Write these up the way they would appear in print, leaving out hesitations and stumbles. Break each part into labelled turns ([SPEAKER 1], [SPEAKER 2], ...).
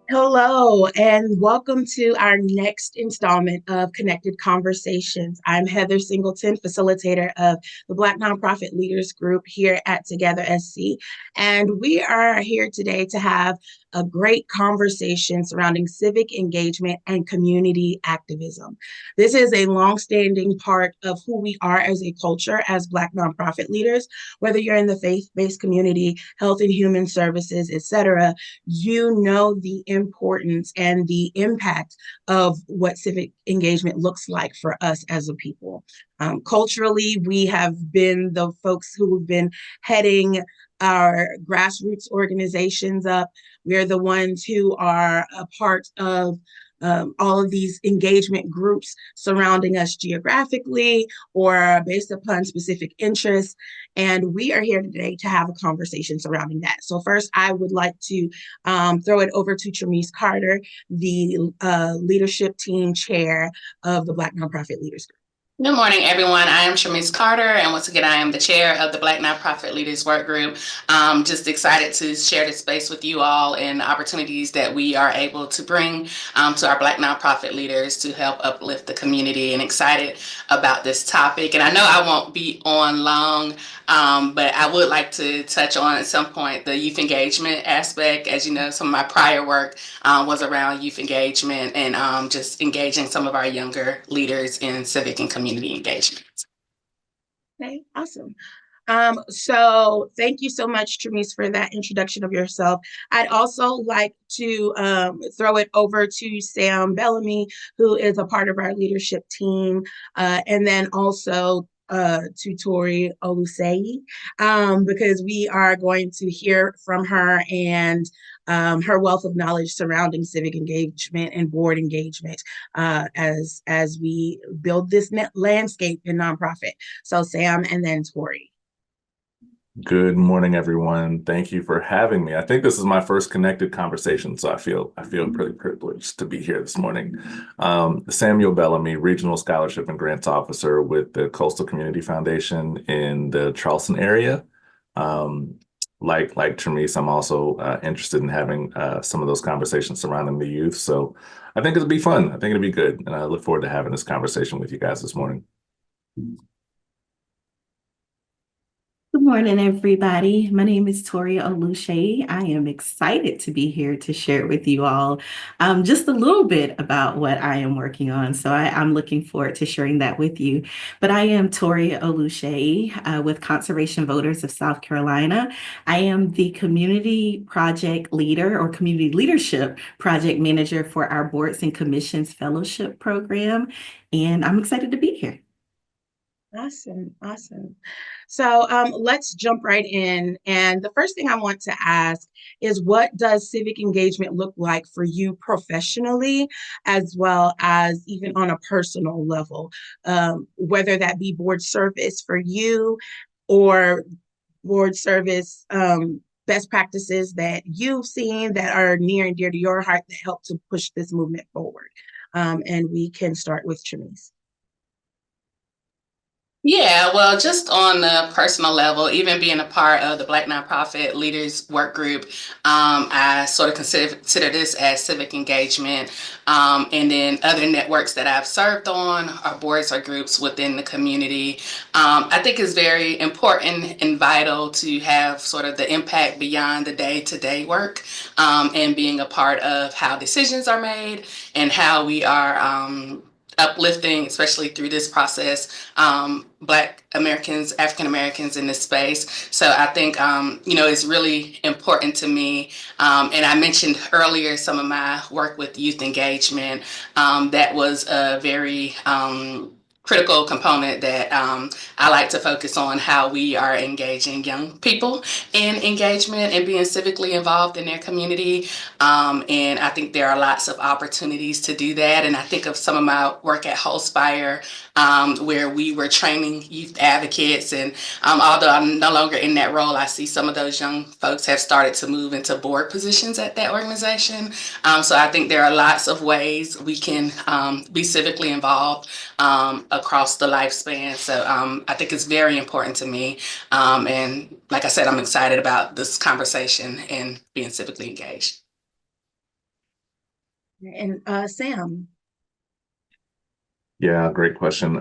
[SPEAKER 1] Hello, and welcome to our next installment of Connected Conversations. I'm Heather Singleton, facilitator of the Black Nonprofit Leaders Group here at Together SC. And we are here today to have a great conversation surrounding civic engagement and community activism. This is a longstanding part of who we are as a culture as Black nonprofit leaders, whether you're in the faith-based community, health and human services, etc. You know the importance and the impact of what civic engagement looks like for us as a people. Culturally, we have been the folks who have been heading our grassroots organizations up. We're the ones who are a part of all of these engagement groups surrounding us geographically or based upon specific interests. And we are here today to have a conversation surrounding that. So first, I would like to throw it over to Tramice Carter, the leadership team chair of the Black Nonprofit Leaders Group.
[SPEAKER 2] Good morning, everyone. I am Tramice Carter, and once again, I am the chair of the Black Nonprofit Leaders Work Group. Just excited to share this space with you all and opportunities that we are able to bring to our Black nonprofit leaders to help uplift the community, and excited about this topic. And I know I won't be on long, but I would like to touch on at some point the youth engagement aspect. As you know, some of my prior work was around youth engagement and just engaging some of our younger leaders in civic and community engagement.
[SPEAKER 1] Okay, awesome. So thank you so much, Tramice, for that introduction of yourself. I'd also like to throw it over to Sam Bellamy, who is a part of our leadership team, and then also to Tori Olusei, because we are going to hear from her and her wealth of knowledge surrounding civic engagement and board engagement as we build this landscape in nonprofit. So Sam and then Tori.
[SPEAKER 3] Good morning, everyone. Thank you for having me. I think this is my first connected conversation, so I feel pretty privileged to be here this morning. Samuel Bellamy, Regional Scholarship and Grants Officer with the Coastal Community Foundation in the Charleston area. Like Tramice, I'm also interested in having some of those conversations surrounding the youth. So I think it'll be fun. I think it'll be good. And I look forward to having this conversation with you guys this morning.
[SPEAKER 4] Good morning, everybody. My name is Tori Olusei. I am excited to be here to share with you all just a little bit about what I am working on. So I'm looking forward to sharing that with you. But I am Tori Olusei with Conservation Voters of South Carolina. I am the Community Project Leader or Community Leadership Project Manager for our Boards and Commissions Fellowship Program. And I'm excited to be here.
[SPEAKER 1] Awesome. So let's jump right in. And the first thing I want to ask is, what does civic engagement look like for you professionally, as well as even on a personal level, whether that be board service for you or board service best practices that you've seen that are near and dear to your heart that help to push this movement forward. And we can start with Tramice.
[SPEAKER 2] Yeah, well, just on the personal level, even being a part of the Black Nonprofit Leaders Work Group, I sort of consider this as civic engagement. And then other networks that I've served on are boards or groups within the community. I think it's very important and vital to have sort of the impact beyond the day-to-day work, and being a part of how decisions are made and how we are uplifting, especially through this process, Black Americans, African Americans in this space. So I think, it's really important to me. And I mentioned earlier some of my work with youth engagement. That was a very critical component that I like to focus on, how we are engaging young people in engagement and being civically involved in their community. And I think there are lots of opportunities to do that. And I think of some of my work at Holspire, where we were training youth advocates. And although I'm no longer in that role, I see some of those young folks have started to move into board positions at that organization. So I think there are lots of ways we can be civically involved across the lifespan. So I think it's very important to me. And like I said, I'm excited about this conversation and being civically engaged.
[SPEAKER 1] And Sam.
[SPEAKER 3] Yeah, great question.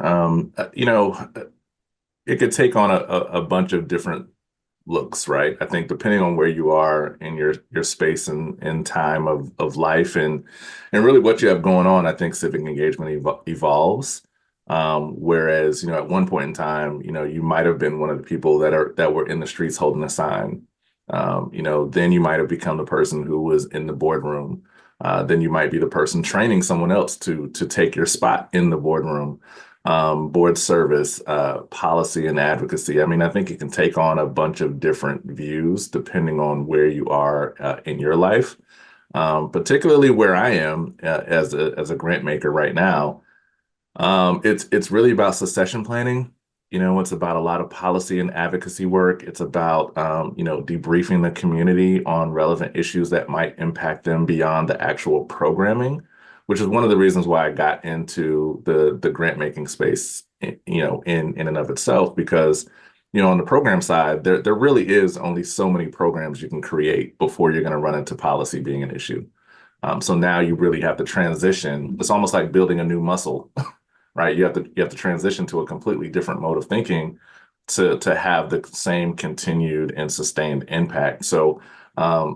[SPEAKER 3] It could take on a bunch of different looks, right? I think depending on where you are in your space and time of life and really what you have going on, I think civic engagement evolves. Whereas, at one point in time, you might have been one of the people that were in the streets holding a sign. Then you might have become the person who was in the boardroom. Then you might be the person training someone else to take your spot in the boardroom. Board service, policy and advocacy. I mean, I think it can take on a bunch of different views depending on where you are in your life. Particularly where I am as a grant maker right now. It's really about succession planning. It's about a lot of policy and advocacy work. It's about debriefing the community on relevant issues that might impact them beyond the actual programming, which is one of the reasons why I got into the grant making space, in and of itself, because on the program side, there really is only so many programs you can create before you're going to run into policy being an issue. So now you really have to transition. It's almost like building a new muscle, right? You have to transition to a completely different mode of thinking to have the same continued and sustained impact. So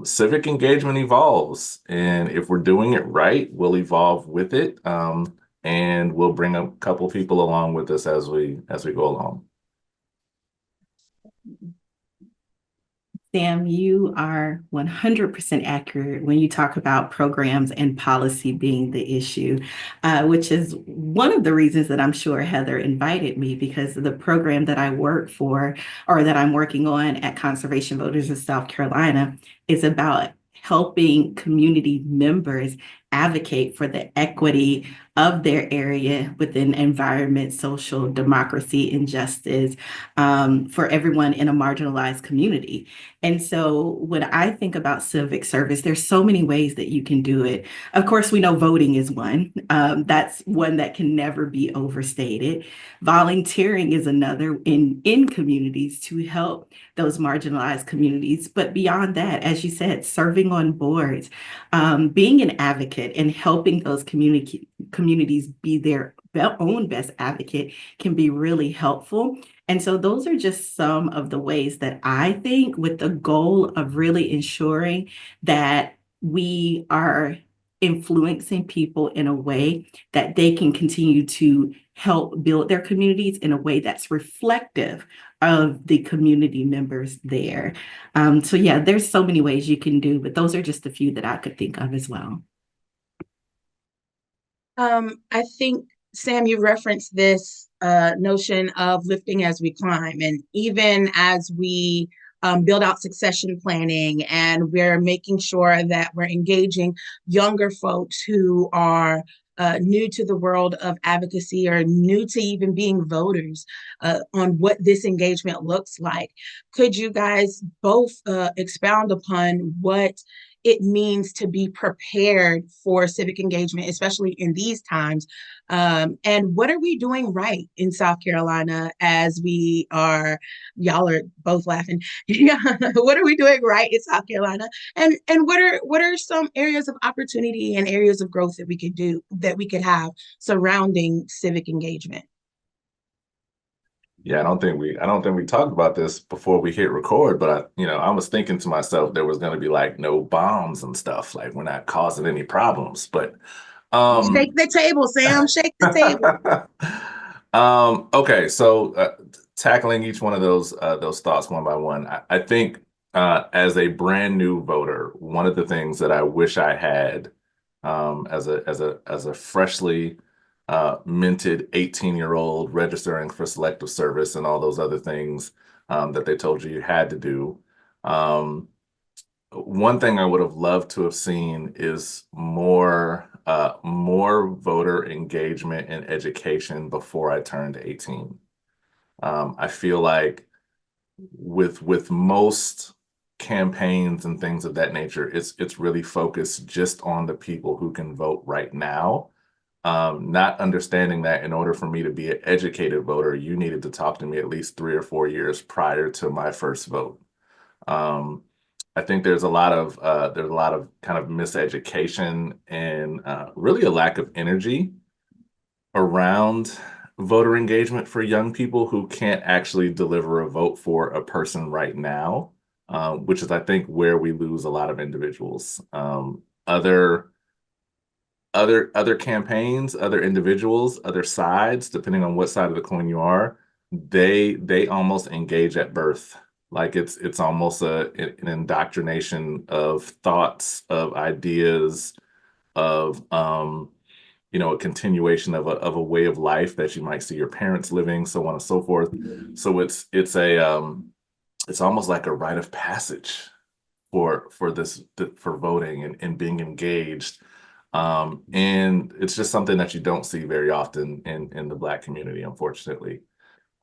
[SPEAKER 3] civic engagement evolves, and if we're doing it right, we'll evolve with it, and we'll bring a couple people along with us as we go along.
[SPEAKER 4] Sam, you are 100% accurate when you talk about programs and policy being the issue, which is one of the reasons that I'm sure Heather invited me, because the program that I work for, or that I'm working on at Conservation Voters of South Carolina, is about helping community members advocate for the equity of their area within environment, social democracy, and justice, for everyone in a marginalized community. And so when I think about civic service, there's so many ways that you can do it. Of course, we know voting is one. That's one that can never be overstated. Volunteering is another in communities to help those marginalized communities. But beyond that, as you said, serving on boards, being an advocate and helping those communities be their own best advocate can be really helpful. And so those are just some of the ways that I think, with the goal of really ensuring that we are influencing people in a way that they can continue to help build their communities in a way that's reflective of the community members there. So yeah, there's so many ways you can do, but those are just a few that I could think of as well.
[SPEAKER 1] I think, Sam, you referenced this notion of lifting as we climb. And even as we build out succession planning, and we're making sure that we're engaging younger folks who are new to the world of advocacy, or new to even being voters, on what this engagement looks like. Could you guys both expound upon what it means to be prepared for civic engagement, especially in these times? And what are we doing right in South Carolina as we are, y'all are both laughing. Yeah, what are we doing right in South Carolina? And what are some areas of opportunity and areas of growth that we could have surrounding civic engagement?
[SPEAKER 3] Yeah, I don't think we talked about this before we hit record, but I was thinking to myself there was going to be like no bombs and stuff, like we're not causing any problems. But
[SPEAKER 1] Shake the table, Sam. Shake the table.
[SPEAKER 3] okay, so tackling each one of those thoughts one by one, I think as a brand new voter, one of the things that I wish I had, as a freshly minted 18-year-old registering for selective service and all those other things that they told you had to do. One thing I would have loved to have seen is more voter engagement and education before I turned 18. I feel like with most campaigns and things of that nature, it's really focused just on the people who can vote right now. Not understanding that in order for me to be an educated voter, you needed to talk to me at least 3 or 4 years prior to my first vote. I think there's a lot of kind of miseducation and really a lack of energy around voter engagement for young people who can't actually deliver a vote for a person right now, which is, I think, where we lose a lot of individuals. Other campaigns, other individuals, other sides, depending on what side of the coin you are, they almost engage at birth. Like it's almost an indoctrination of thoughts, of ideas, of a continuation of a way of life that you might see your parents living, so on and so forth. So it's almost like a rite of passage for voting and being engaged. And it's just something that you don't see very often in the Black community, unfortunately.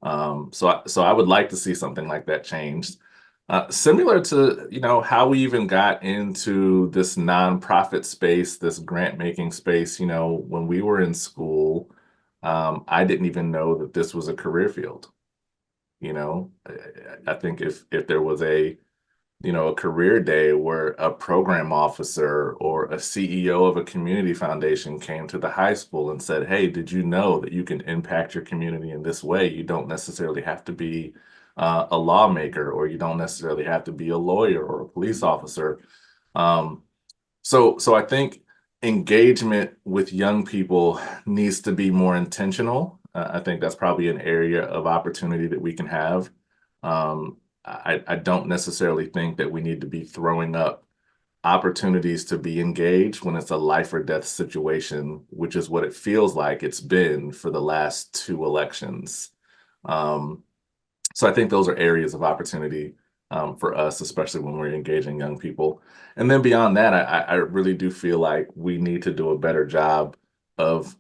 [SPEAKER 3] So I would like to see something like that changed. Similar to, how we even got into this nonprofit space, this grant making space, when we were in school, I didn't even know that this was a career field. I think if there was a career day where a program officer or a CEO of a community foundation came to the high school and said, "Hey, did you know that you can impact your community in this way? You don't necessarily have to be a lawmaker, or you don't necessarily have to be a lawyer or a police officer." Um, so I think engagement with young people needs to be more intentional. I think that's probably an area of opportunity that we can have. I don't necessarily think that we need to be throwing up opportunities to be engaged when it's a life or death situation, which is what it feels like it's been for the last two elections. Um, so I think those are areas of opportunity for us, especially when we're engaging young people. And then beyond that, I really do feel like we need to do a better job of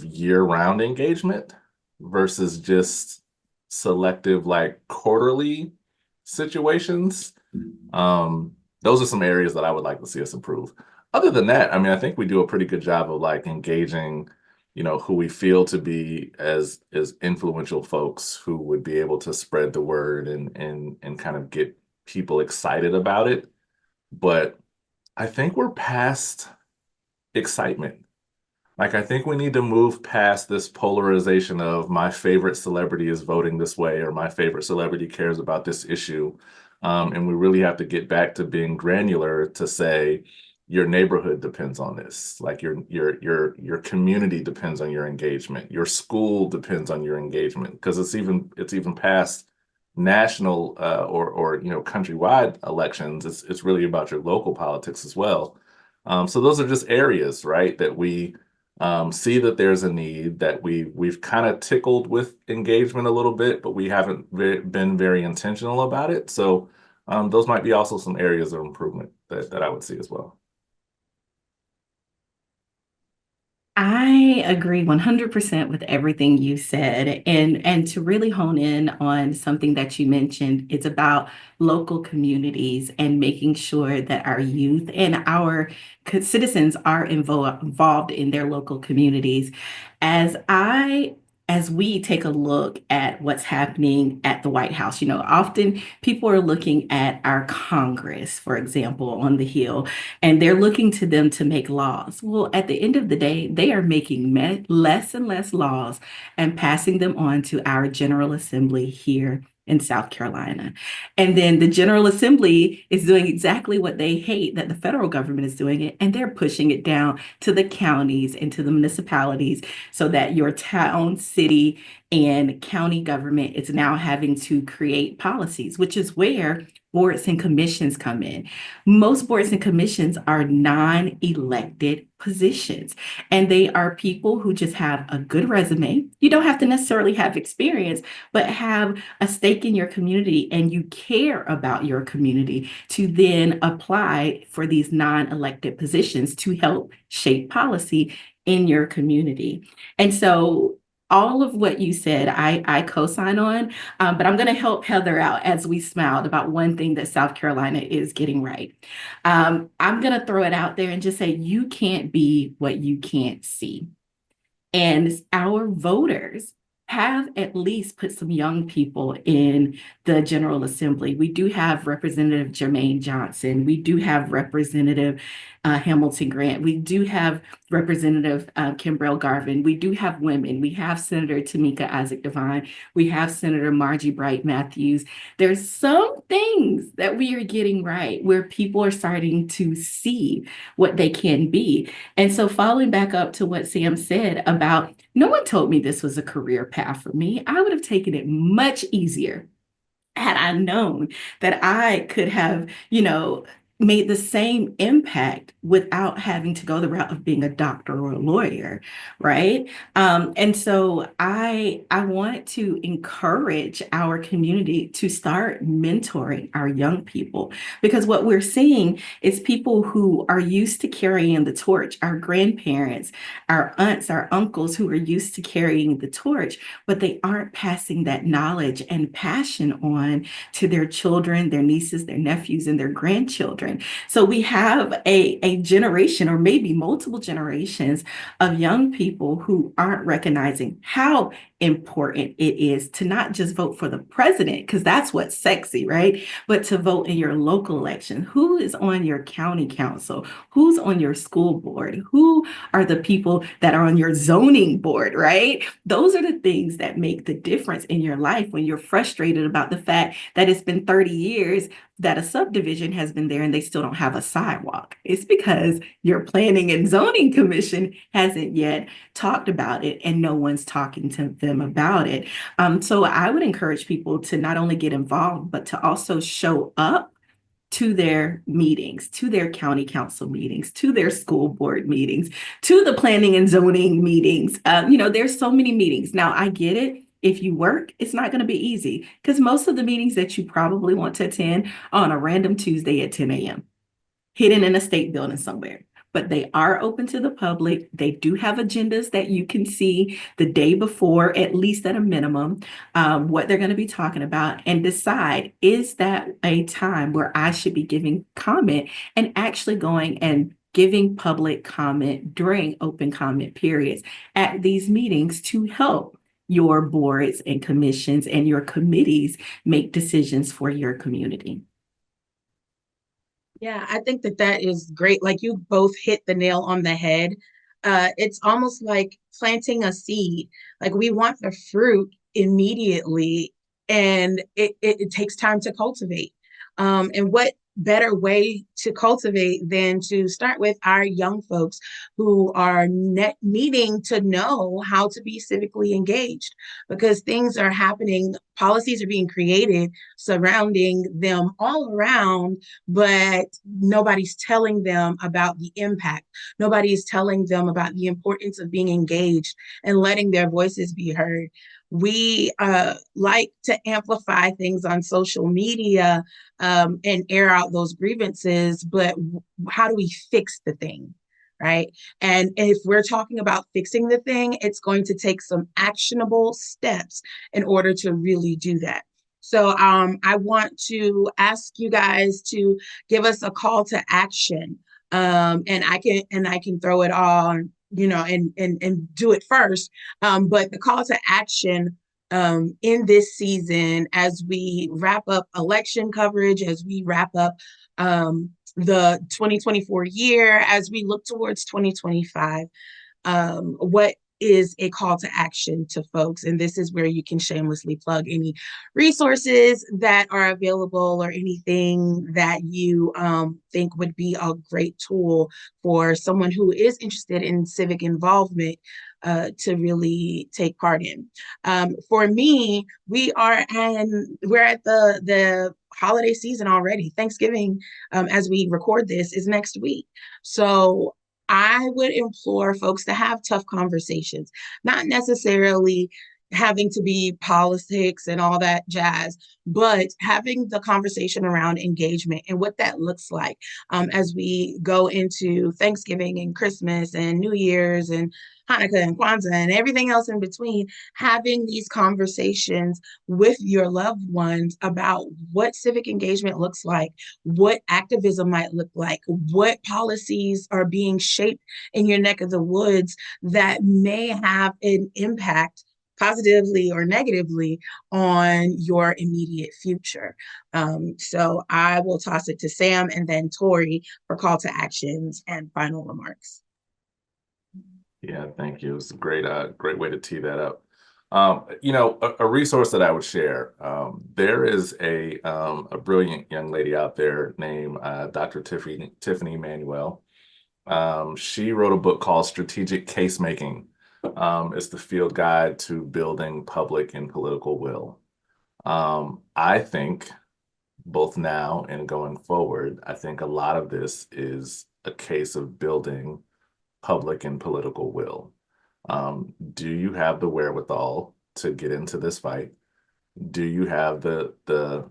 [SPEAKER 3] year-round engagement versus just selective, like quarterly situations. Those are some areas that I would like to see us improve. Other than that, I mean, I think we do a pretty good job of like engaging, who we feel to be as influential folks who would be able to spread the word and kind of get people excited about it. But I think we're past excitement. Like, I think we need to move past this polarization of my favorite celebrity is voting this way or my favorite celebrity cares about this issue. And we really have to get back to being granular to say your neighborhood depends on this. Like your community depends on your engagement. Your school depends on your engagement, because it's even past national or countrywide elections. It's really about your local politics as well. So those are just areas, right, that we see that there's a need, that we've kind of tickled with engagement a little bit, but we haven't been very intentional about it. So those might be also some areas of improvement that I would see as well.
[SPEAKER 4] I agree 100% with everything you said. And to really hone in on something that you mentioned, it's about local communities and making sure that our youth and our citizens are involved in their local communities. As I as we take a look at what's happening at the White House, often people are looking at our Congress, for example, on the Hill, and they're looking to them to make laws. Well, at the end of the day, they are making less and less laws and passing them on to our General Assembly here in South Carolina. And then the General Assembly is doing exactly what they hate that the federal government is doing it, and they're pushing it down to the counties and to the municipalities, so that your town, city, and county government is now having to create policies, which is where boards and commissions come in. Most boards and commissions are non-elected positions, and they are people who just have a good resume. You don't have to necessarily have experience, but have a stake in your community, and you care about your community to then apply for these non-elected positions to help shape policy in your community. And so all of what you said, I co-sign on, but I'm going to help Heather out as we smiled about one thing that South Carolina is getting right. I'm going to throw it out there and just say, you can't be what you can't see. And our voters have at least put some young people in the General Assembly. We do have Representative Jermaine Johnson. We do have Representative Hamilton Grant. We do have Representative Kimbrell Garvin. We do have women. We have Senator Tamika Isaac Devine. We have Senator Margie Bright Matthews. There's some things that we are getting right where people are starting to see what they can be. And so following back up to what Sam said about no one told me this was a career path for me. I would have taken it much easier had I known that I could have, made the same impact without having to go the route of being a doctor or a lawyer, right? And so I want to encourage our community to start mentoring our young people, because what we're seeing is people who are used to carrying the torch, our grandparents, our aunts, our uncles who are used to carrying the torch, but they aren't passing that knowledge and passion on to their children, their nieces, their nephews, and their grandchildren. So we have a generation, or maybe multiple generations, of young people who aren't recognizing how important it is to not just vote for the president, because that's what's sexy, right? But to vote in your local election. Who is on your county council? Who's on your school board? Who are the people that are on your zoning board, right? Those are the things that make the difference in your life when you're frustrated about the fact that it's been 30 years that a subdivision has been there and they still don't have a sidewalk. It's because your planning and zoning commission hasn't yet talked about it and no one's talking to them about it. So I would encourage people to not only get involved, but to also show up to their meetings, to their county council meetings, to their school board meetings, to the planning and zoning meetings. There's so many meetings. Now, I get it. If you work, it's not going to be easy, because most of the meetings that you probably want to attend are on a random Tuesday at 10 a.m., hidden in a state building somewhere. But they are open to the public. They do have agendas that you can see the day before, at least at a minimum, what they're going to be talking about, and decide, is that a time where I should be giving comment and actually going and giving public comment during open comment periods at these meetings to help your boards and commissions and your committees make decisions for your community.
[SPEAKER 1] Yeah, I think that is great. Like, you both hit the nail on the head. It's almost like planting a seed. Like, we want the fruit immediately, and it takes time to cultivate. And what better way to cultivate than to start with our young folks who are needing to know how to be civically engaged, because things are happening, policies are being created surrounding them all around, but nobody's telling them about the impact. Nobody is telling them about the importance of being engaged and letting their voices be heard. We like to amplify things on social media and air out those grievances, but how do we fix the thing? Right. And if we're talking about fixing the thing, it's going to take some actionable steps in order to really do that. So I want to ask you guys to give us a call to action. And I can throw it on, and do it first. But the call to action in this season, as we wrap up election coverage, as we wrap up the 2024 year, as we look towards 2025, what is a call to action to folks? And this is where you can shamelessly plug any resources that are available or anything that you think would be a great tool for someone who is interested in civic involvement to really take part in. For me, we're at the holiday season already. Thanksgiving, as we record this, is next week. So I would implore folks to have tough conversations, not necessarily having to be politics and all that jazz, but having the conversation around engagement and what that looks like as we go into Thanksgiving and Christmas and New Year's and Hanukkah and Kwanzaa and everything else in between, having these conversations with your loved ones about what civic engagement looks like, what activism might look like, what policies are being shaped in your neck of the woods that may have an impact positively or negatively on your immediate future. So I will toss it to Sam and then Tori for call to actions and final remarks.
[SPEAKER 3] Yeah, thank you. It's a great way to tee that up. A resource that I would share. There is a brilliant young lady out there named Dr. Tiffany Manuel. She wrote a book called Strategic Case Making. It's the field guide to building public and political will. I think both now and going forward, I think a lot of this is a case of building public and political will. Do you have the wherewithal to get into this fight? Do you have the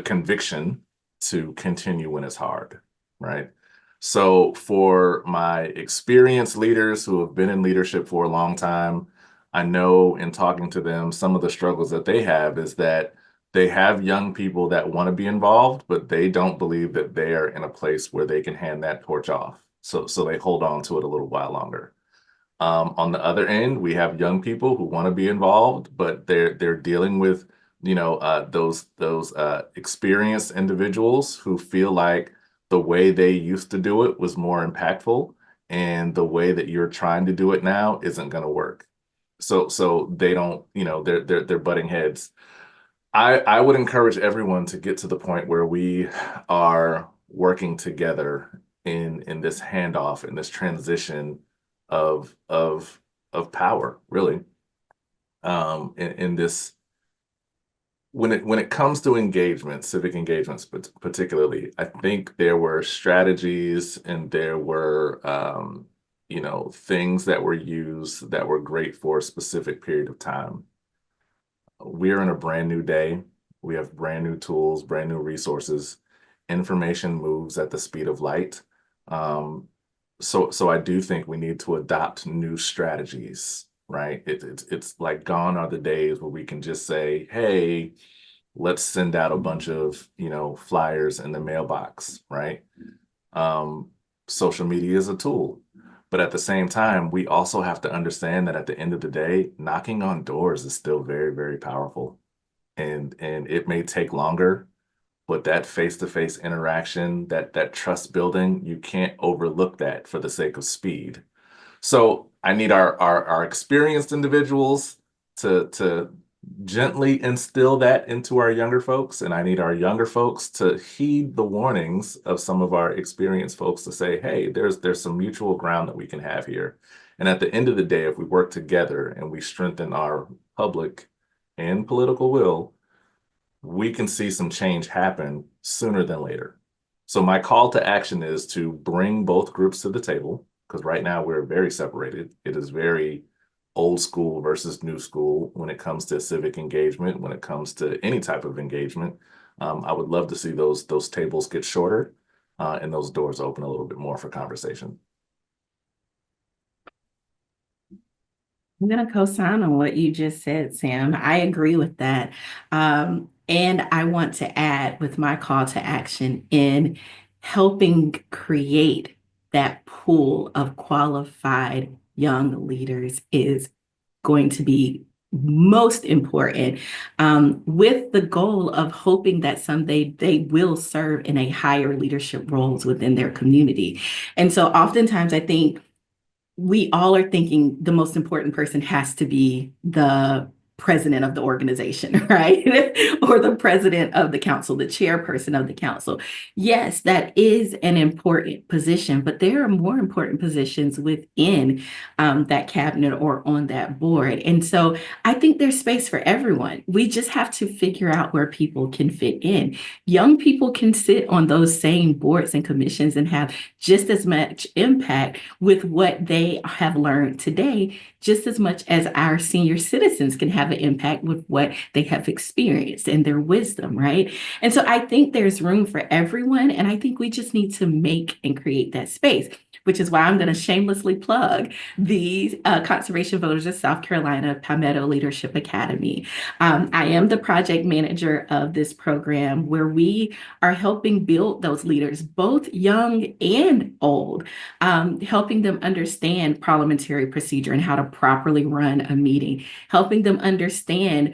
[SPEAKER 3] conviction to continue when it's hard, right? So for my experienced leaders who have been in leadership for a long time, I know in talking to them, some of the struggles that they have is that they have young people that want to be involved, but they don't believe that they are in a place where they can hand that torch off. So they hold on to it a little while longer. On the other end, we have young people who want to be involved, but they're dealing with those experienced individuals who feel like the way they used to do it was more impactful, and the way that you're trying to do it now isn't going to work. So they don't, they're butting heads. I would encourage everyone to get to the point where we are working together in this handoff, in this transition of power, really. In this, when it comes to engagement, civic engagements, but particularly, I think there were strategies and there were things that were used that were great for a specific period of time. We're in a brand new day. We have brand new tools, brand new resources. Information moves at the speed of light. So I do think we need to adopt new strategies, right? It's like gone are the days where we can just say, hey, let's send out a bunch of, flyers in the mailbox, right? Social media is a tool. But at the same time, we also have to understand that at the end of the day, knocking on doors is still very, very powerful. And it may take longer, but that face-to-face interaction, that trust building, you can't overlook that for the sake of speed. So I need our experienced individuals to gently instill that into our younger folks, and I need our younger folks to heed the warnings of some of our experienced folks to say, hey, there's some mutual ground that we can have here. And at the end of the day, if we work together and we strengthen our public and political will, we can see some change happen sooner than later. So my call to action is to bring both groups to the table, because right now we're very separated. It is very old school versus new school when it comes to civic engagement, when it comes to any type of engagement. I would love to see those tables get shorter and those doors open a little bit more for conversation.
[SPEAKER 4] I'm going to co-sign on what you just said, Sam. I agree with that. And I want to add with my call to action in helping create that pool of qualified young leaders is going to be most important, with the goal of hoping that someday they will serve in a higher leadership roles within their community. And so oftentimes I think we all are thinking the most important person has to be the president of the organization, right? Or the president of the council, the chairperson of the council. Yes, that is an important position, but there are more important positions within that cabinet or on that board. And so I think there's space for everyone. We just have to figure out where people can fit in. Young people can sit on those same boards and commissions and have just as much impact with what they have learned today, just as much as our senior citizens can have an impact with what they have experienced and their wisdom, right? And so I think there's room for everyone, and I think we just need to make and create that space. which is why I'm going to shamelessly plug the Conservation Voters of South Carolina Palmetto Leadership Academy. I am the project manager of this program where we are helping build those leaders, both young and old, helping them understand parliamentary procedure and how to properly run a meeting, helping them understand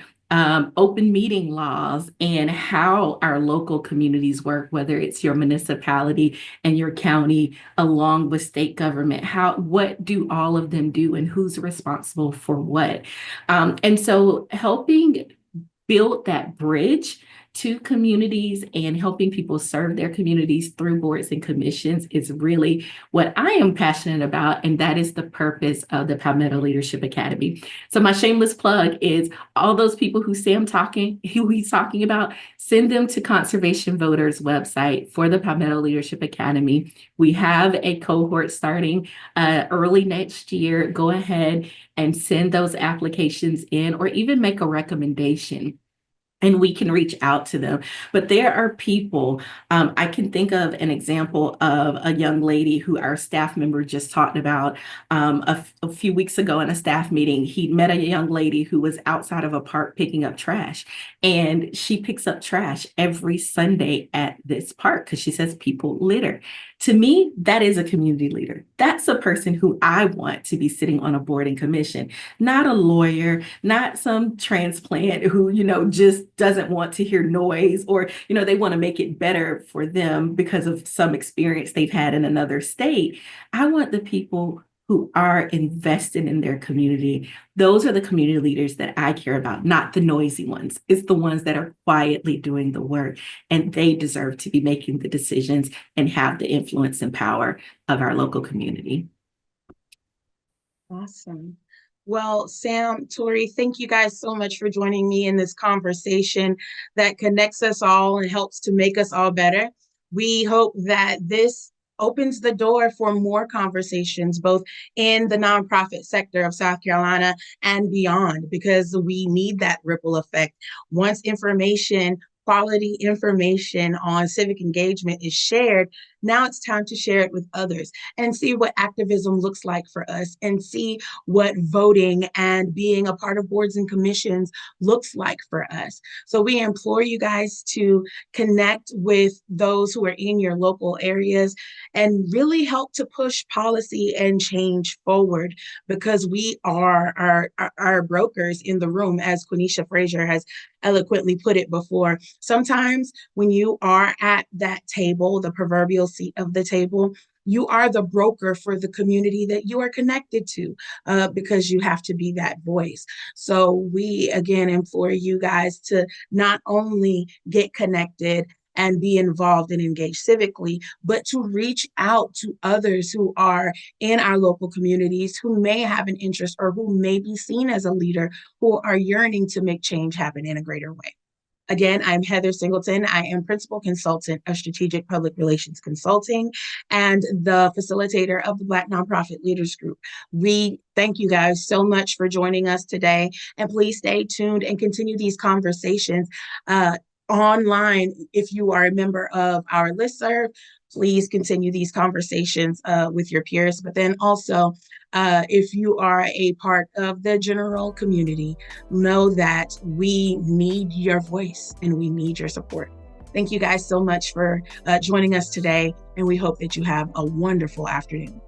[SPEAKER 4] open meeting laws and how our local communities work, whether it's your municipality and your county, along with state government. What do all of them do and who's responsible for what? And so helping build that bridge to communities and helping people serve their communities through boards and commissions is really what I am passionate about. And that is the purpose of the Palmetto Leadership Academy. So my shameless plug is all those people who he's talking about, send them to Conservation Voters website for the Palmetto Leadership Academy. We have a cohort starting early next year. Go ahead and send those applications in, or even make a recommendation, and we can reach out to them. But there are people, I can think of an example of a young lady who our staff member just talked about a few weeks ago in a staff meeting. He met a young lady who was outside of a park picking up trash, and she picks up trash every Sunday at this park because she says people litter. To me, that is a community leader. That's a person who I want to be sitting on a board and commission, not a lawyer, not some transplant who, just doesn't want to hear noise, or, they want to make it better for them because of some experience they've had in another state. I want the people who are invested in their community. Those are the community leaders that I care about, not the noisy ones. It's the ones that are quietly doing the work, and they deserve to be making the decisions and have the influence and power of our local community.
[SPEAKER 1] Awesome. Well, Sam, Tori, thank you guys so much for joining me in this conversation that connects us all and helps to make us all better. We hope that this opens the door for more conversations, both in the nonprofit sector of South Carolina and beyond, because we need that ripple effect. Once quality information on civic engagement is shared, now it's time to share it with others and see what activism looks like for us, and see what voting and being a part of boards and commissions looks like for us. So we implore you guys to connect with those who are in your local areas and really help to push policy and change forward, because we are our brokers in the room, as Quenisha Frazier has eloquently put it before. Sometimes when you are at that table, the proverbial seat of the table, you are the broker for the community that you are connected to, because you have to be that voice. So we, again, implore you guys to not only get connected and be involved and engaged civically, but to reach out to others who are in our local communities who may have an interest or who may be seen as a leader, who are yearning to make change happen in a greater way. Again, I'm Heather Singleton. I am Principal Consultant of Strategic Public Relations Consulting and the facilitator of the Black Nonprofit Leaders Group. We thank you guys so much for joining us today, and please stay tuned and continue these conversations online. If you are a member of our listserv, please continue these conversations with your peers. But then also, if you are a part of the general community, know that we need your voice and we need your support. Thank you guys so much for joining us today, and we hope that you have a wonderful afternoon.